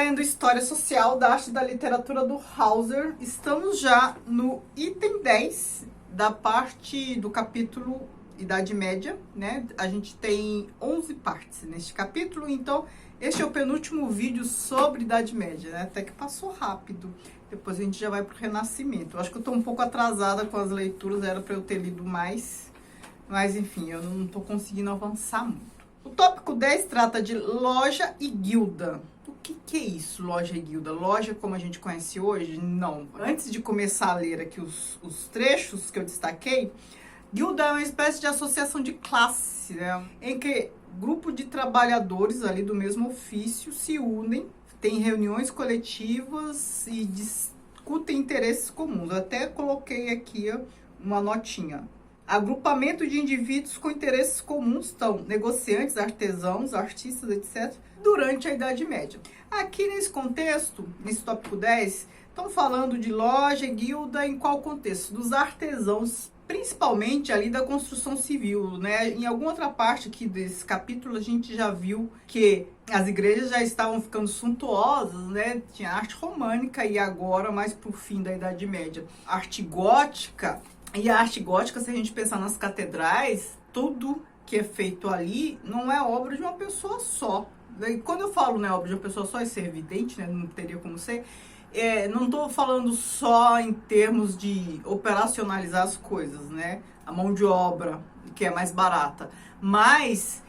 Lendo História Social da Arte e da Literatura do Hauser, estamos já no item 10 da parte do capítulo Idade Média, né? A gente tem 11 partes neste capítulo, então este é o penúltimo vídeo sobre Idade Média, né? Até que passou rápido. Depois a gente já vai para o Renascimento. Eu acho que eu estou um pouco atrasada com as leituras, era para eu ter lido mais, mas enfim, eu não estou conseguindo avançar muito. O tópico 10 trata de loja e guilda. O que é isso, loja e guilda? Loja como a gente conhece hoje? Não. Antes de começar a ler aqui os trechos que eu destaquei, guilda é uma espécie de associação de classe, né? Em que grupo de trabalhadores ali do mesmo ofício se unem, tem reuniões coletivas e discutem interesses comuns. Eu até coloquei aqui uma notinha. Agrupamento de indivíduos com interesses comuns estão negociantes, artesãos, artistas, etc., durante a Idade Média. Aqui nesse contexto, nesse tópico 10, estão falando de loja e guilda em qual contexto? Dos artesãos, principalmente ali da construção civil, né? Em alguma outra parte aqui desse capítulo, a gente já viu que as igrejas já estavam ficando suntuosas, né? Tinha arte românica e agora, mais para o fim da Idade Média, arte gótica. E a arte gótica, se a gente pensar nas catedrais, tudo que é feito ali não é obra de uma pessoa só. E quando eu falo não é obra de uma pessoa só, isso é evidente, né? Não teria como ser. Não estou falando só em termos de operacionalizar as coisas, né? A mão de obra, que é mais barata. Mas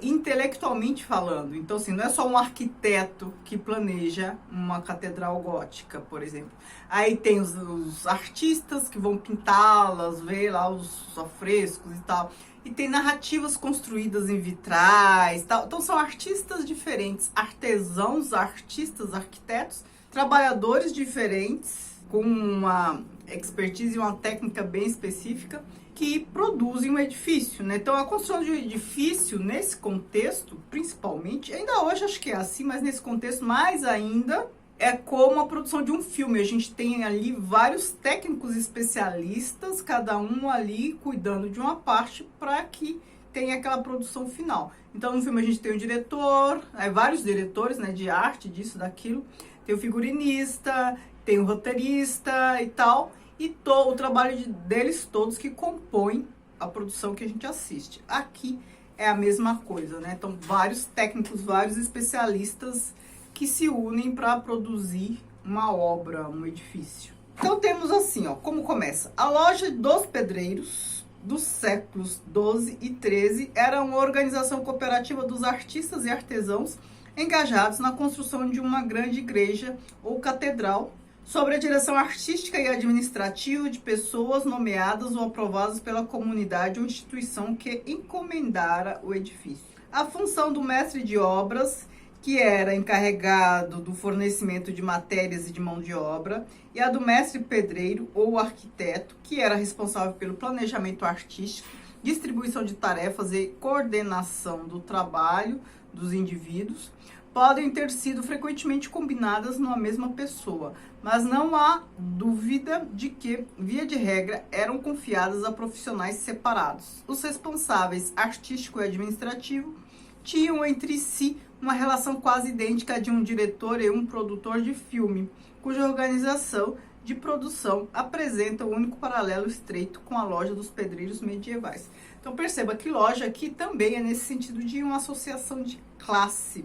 intelectualmente falando. Então, assim, não é só um arquiteto que planeja uma catedral gótica, por exemplo. Aí tem os artistas que vão pintá-las, ver lá os afrescos e tal. E tem narrativas construídas em vitrais e tal. Então, são artistas diferentes, artesãos, artistas, arquitetos, trabalhadores diferentes, com uma expertise e uma técnica bem específica, que produzem um edifício, né? Então, a construção de um edifício, nesse contexto, principalmente, ainda hoje acho que é assim, mas nesse contexto, mais ainda, é como a produção de um filme. A gente tem ali vários técnicos especialistas, cada um ali cuidando de uma parte para que tenha aquela produção final. Então, no filme a gente tem o diretor, vários diretores, né, de arte, disso, daquilo, tem o figurinista, tem o roteirista e tal, e o trabalho deles todos que compõem a produção que a gente assiste. Aqui é a mesma coisa, né? Então, vários técnicos, vários especialistas que se unem para produzir uma obra, um edifício. Então, temos assim, ó, como começa. A loja dos pedreiros dos séculos 12 e 13 era uma organização cooperativa dos artistas e artesãos engajados na construção de uma grande igreja ou catedral, sobre a direção artística e administrativa de pessoas nomeadas ou aprovadas pela comunidade ou instituição que encomendara o edifício. A função do mestre de obras, que era encarregado do fornecimento de matérias e de mão de obra, e a do mestre pedreiro ou arquiteto, que era responsável pelo planejamento artístico, distribuição de tarefas e coordenação do trabalho dos indivíduos, podem ter sido frequentemente combinadas numa mesma pessoa, mas não há dúvida de que, via de regra, eram confiadas a profissionais separados. Os responsáveis artístico e administrativo tinham entre si uma relação quase idêntica à de um diretor e um produtor de filme, cuja organização de produção apresenta o único paralelo estreito com a loja dos pedreiros medievais. Então perceba que loja aqui também é nesse sentido de uma associação de classe.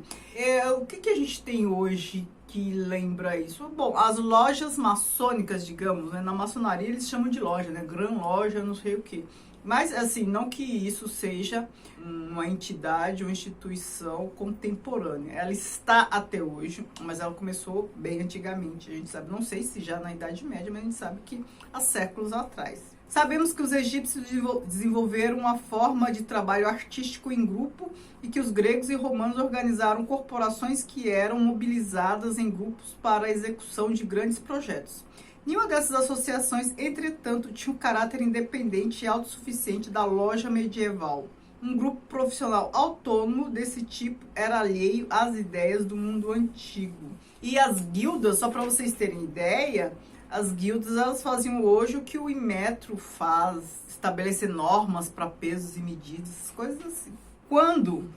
O que a gente tem hoje que lembra isso? Bom, as lojas maçônicas, digamos, né? Na maçonaria eles chamam de loja, né? Gran loja, não sei o quê. Mas, assim, não que isso seja uma entidade ou instituição contemporânea. Ela está até hoje, mas ela começou bem antigamente. A gente sabe, não sei se já na Idade Média, mas a gente sabe que há séculos atrás. Sabemos que os egípcios desenvolveram uma forma de trabalho artístico em grupo e que os gregos e romanos organizaram corporações que eram mobilizadas em grupos para a execução de grandes projetos. Nenhuma dessas associações, entretanto, tinha um caráter independente e autossuficiente da loja medieval. Um grupo profissional autônomo desse tipo era alheio às ideias do mundo antigo. E as guildas, só para vocês terem ideia, as guildas elas faziam hoje o que o Inmetro faz, estabelecer normas para pesos e medidas, coisas assim.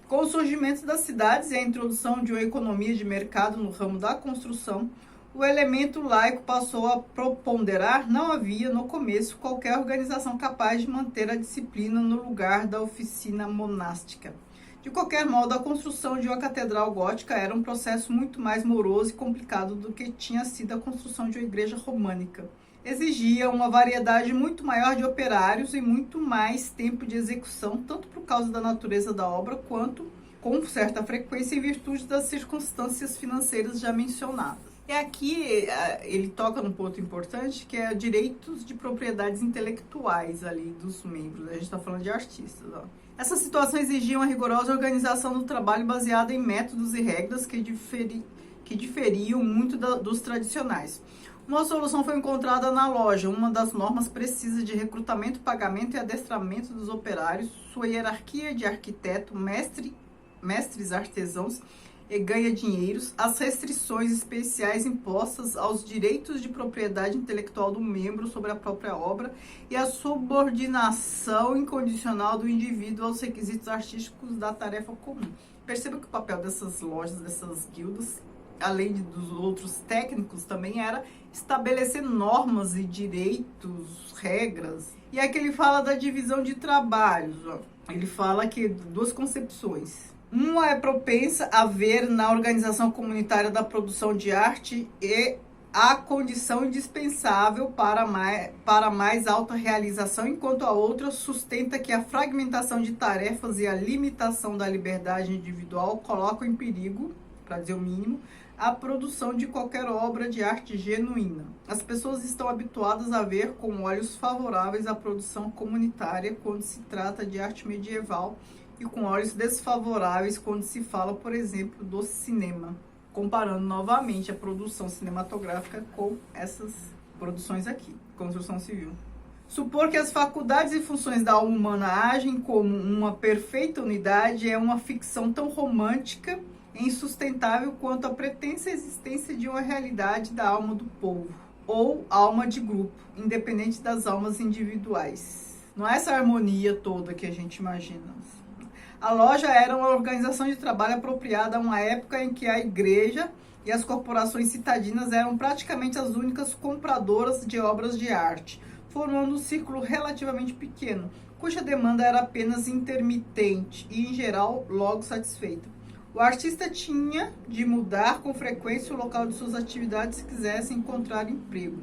Com o surgimento das cidades e a introdução de uma economia de mercado no ramo da construção, o elemento laico passou a preponderar, não havia, no começo, qualquer organização capaz de manter a disciplina no lugar da oficina monástica. De qualquer modo, a construção de uma catedral gótica era um processo muito mais moroso e complicado do que tinha sido a construção de uma igreja românica. Exigia uma variedade muito maior de operários e muito mais tempo de execução, tanto por causa da natureza da obra, quanto, com certa frequência, em virtude das circunstâncias financeiras já mencionadas. E aqui ele toca num ponto importante, que é direitos de propriedades intelectuais ali dos membros. A gente está falando de artistas. Ó. Essa situação exigia uma rigorosa organização do trabalho baseada em métodos e regras que diferiam muito dos tradicionais. Uma solução foi encontrada na loja. Uma das normas precisa de recrutamento, pagamento e adestramento dos operários, sua hierarquia de arquiteto, mestres artesãos e ganha-dinheiros, as restrições especiais impostas aos direitos de propriedade intelectual do membro sobre a própria obra e a subordinação incondicional do indivíduo aos requisitos artísticos da tarefa comum. Perceba que o papel dessas lojas, dessas guildas, além dos outros técnicos, também era estabelecer normas e direitos, regras. E aqui ele fala da divisão de trabalhos. Ó. Ele fala que duas concepções. Uma é propensa a ver na organização comunitária da produção de arte e a condição indispensável para mais alta realização, enquanto a outra sustenta que a fragmentação de tarefas e a limitação da liberdade individual colocam em perigo, para dizer o mínimo, a produção de qualquer obra de arte genuína. As pessoas estão habituadas a ver com olhos favoráveis a produção comunitária quando se trata de arte medieval e com olhos desfavoráveis quando se fala, por exemplo, do cinema, comparando novamente a produção cinematográfica com essas produções aqui, construção civil. Supor que as faculdades e funções da alma humana agem como uma perfeita unidade é uma ficção tão romântica e insustentável quanto a pretensa existência de uma realidade da alma do povo, ou alma de grupo, independente das almas individuais. Não é essa harmonia toda que a gente imagina. A loja era uma organização de trabalho apropriada a uma época em que a igreja e as corporações citadinas eram praticamente as únicas compradoras de obras de arte, formando um círculo relativamente pequeno, cuja demanda era apenas intermitente e, em geral, logo satisfeita. O artista tinha de mudar com frequência o local de suas atividades se quisesse encontrar emprego,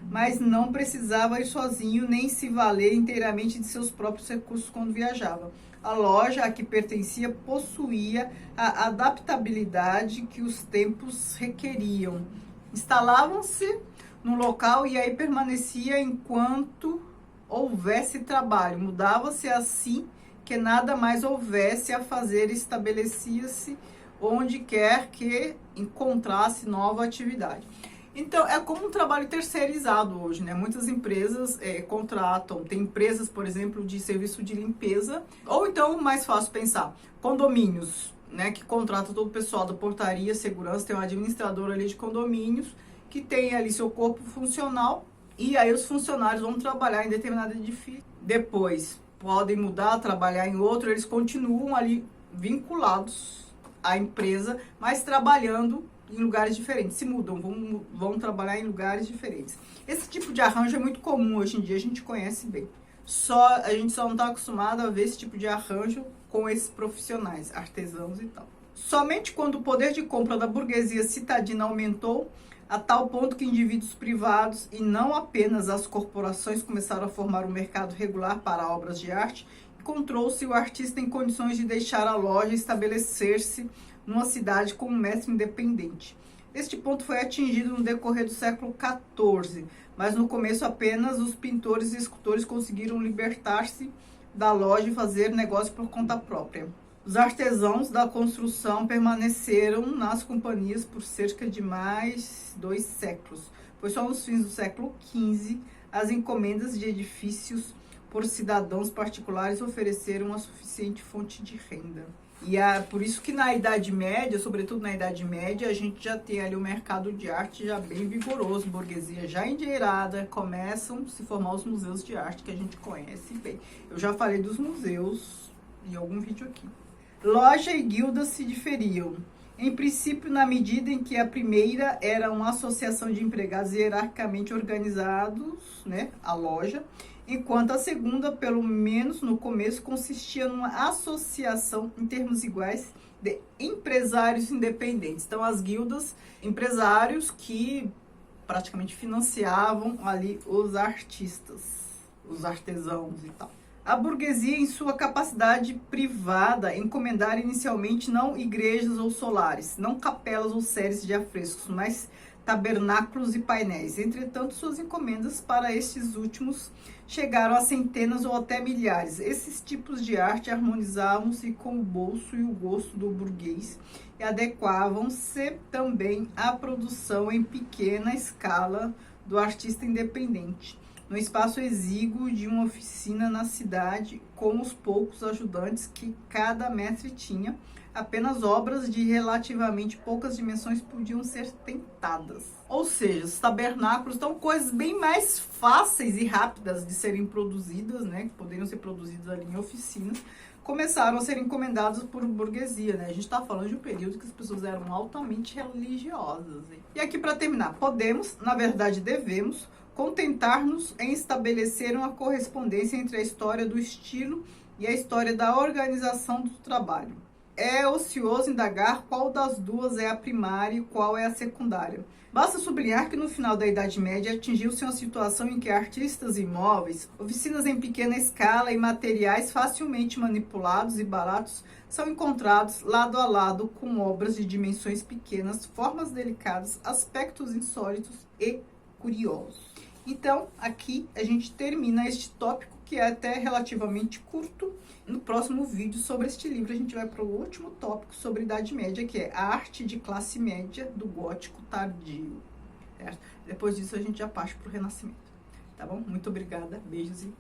mas não precisava ir sozinho nem se valer inteiramente de seus próprios recursos quando viajava. A loja a que pertencia possuía a adaptabilidade que os tempos requeriam. Instalavam-se no local e aí permanecia enquanto houvesse trabalho. Mudava-se assim que nada mais houvesse a fazer, estabelecia-se onde quer que encontrasse nova atividade. Então, é como um trabalho terceirizado hoje, né? Muitas empresas contratam, tem empresas, por exemplo, de serviço de limpeza, ou então, mais fácil pensar, condomínios, né? Que contratam todo o pessoal da portaria, segurança, tem um administrador ali de condomínios, que tem ali seu corpo funcional, e aí os funcionários vão trabalhar em determinado edifício. Depois, podem mudar, trabalhar em outro, eles continuam ali vinculados à empresa, mas trabalhando em lugares diferentes, se mudam, vão trabalhar em lugares diferentes. Esse tipo de arranjo é muito comum hoje em dia, a gente conhece bem. A gente só não está acostumado a ver esse tipo de arranjo com esses profissionais, artesãos e tal. Somente quando o poder de compra da burguesia citadina aumentou, a tal ponto que indivíduos privados e não apenas as corporações começaram a formar um mercado regular para obras de arte, encontrou-se o artista em condições de deixar a loja e estabelecer-se numa cidade como mestre independente. Este ponto foi atingido no decorrer do século XIV, mas no começo apenas os pintores e escultores conseguiram libertar-se da loja e fazer negócio por conta própria. Os artesãos da construção permaneceram nas companhias por cerca de mais 2 séculos, pois só nos fins do século XV as encomendas de edifícios por cidadãos particulares ofereceram uma suficiente fonte de renda. E é por isso que na Idade Média, sobretudo na Idade Média, a gente já tem ali o mercado de arte já bem vigoroso, burguesia já endinheirada, começam a se formar os museus de arte que a gente conhece bem. Eu já falei dos museus em algum vídeo aqui. Loja e guilda se diferiam. Em princípio, na medida em que a primeira era uma associação de empregados hierarquicamente organizados, né, a loja, enquanto a segunda, pelo menos no começo, consistia numa associação em termos iguais de empresários independentes. Então, as guildas, empresários que praticamente financiavam ali os artistas, os artesãos e tal. A burguesia, em sua capacidade privada, encomendara inicialmente não igrejas ou solares, não capelas ou séries de afrescos, mas tabernáculos e painéis. Entretanto, suas encomendas para estes últimos chegaram a centenas ou até milhares. Esses tipos de arte harmonizavam-se com o bolso e o gosto do burguês e adequavam-se também à produção em pequena escala do artista independente, no espaço exíguo de uma oficina na cidade, com os poucos ajudantes que cada mestre tinha. Apenas obras de relativamente poucas dimensões podiam ser tentadas. Ou seja, os tabernáculos são coisas bem mais fáceis e rápidas de serem produzidas, né, que poderiam ser produzidas ali em oficinas, começaram a ser encomendados por burguesia, né? A gente está falando de um período que as pessoas eram altamente religiosas. Hein? E aqui, para terminar, podemos, na verdade devemos, contentar-nos em estabelecer uma correspondência entre a história do estilo e a história da organização do trabalho. É ocioso indagar qual das duas é a primária e qual é a secundária. Basta sublinhar que no final da Idade Média atingiu-se uma situação em que artistas imóveis, oficinas em pequena escala e materiais facilmente manipulados e baratos são encontrados lado a lado com obras de dimensões pequenas, formas delicadas, aspectos insólitos e curiosos. Então, aqui a gente termina este tópico, que é até relativamente curto. No próximo vídeo sobre este livro, a gente vai para o último tópico sobre Idade Média, que é a arte de classe média do gótico tardio. Certo? Depois disso, a gente já parte para o Renascimento. Tá bom? Muito obrigada, beijos e